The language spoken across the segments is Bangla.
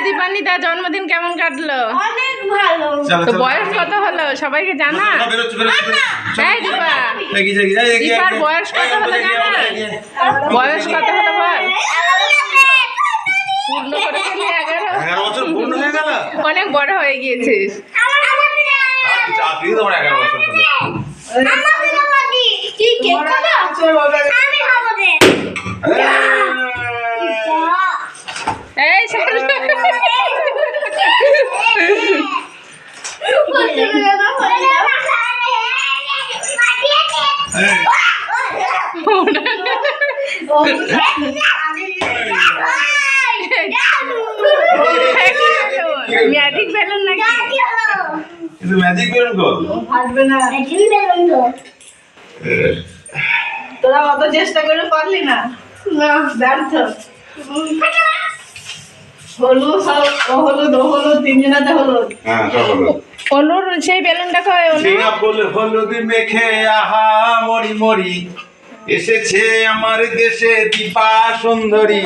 দীপান্বিতা জন্মদিন কেমন কাটলো? অনেক ভালো। তো বয়স কত হলো সবাইকে জানা? দীপার বয়স কত হলো জানা? বয়স কত হলো বল? পূর্ণ করে ফেললি 11 বছর পূর্ণ হয়ে গেল। অনেক বড় হয়ে গিয়েছিস। ম্যাজিক বেলুন নাকি? কিন্তু ম্যাজিক বেলুন কো ফাটবে না। ম্যাজিক বেলুন তো তোরা অত চেষ্টা করে পারলি না। না ব্যর্থ। হলুদ হলুদ তিনজনাতে হলুদ। হ্যাঁ সব হলুদ। হলুদ সেই বেলুনটা খায় হলুদ। সিঙ্গা বলে হলুদ মেখে আহা মরি মরি এসেছে আমার দেশে দীপা সুন্দরী।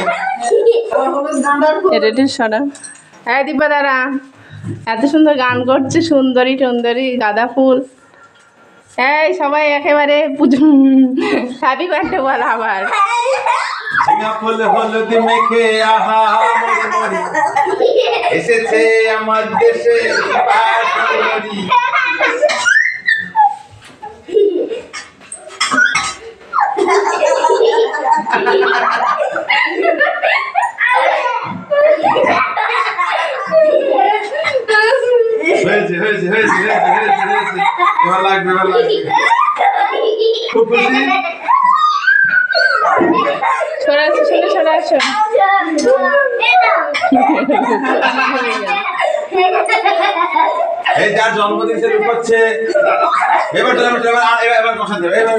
হ্যাঁ দীপা দাঁড়া, এত সুন্দর গান করছে সুন্দরী সুন্দরী গাঁদা ফুল। এই সবাই একেবারে পুজো হ্যাপি বার্থডে বল আবার। সিঙ্গা বলে হলুদ মেখে আহা মরি মরি এসেছে আমার দেশে দীপা সুন্দরী। হয়েছে এবার লাগবে খুব খুশি। সরে আসো এই যার জন্মদিন সে করছে এবার বসা দেবে।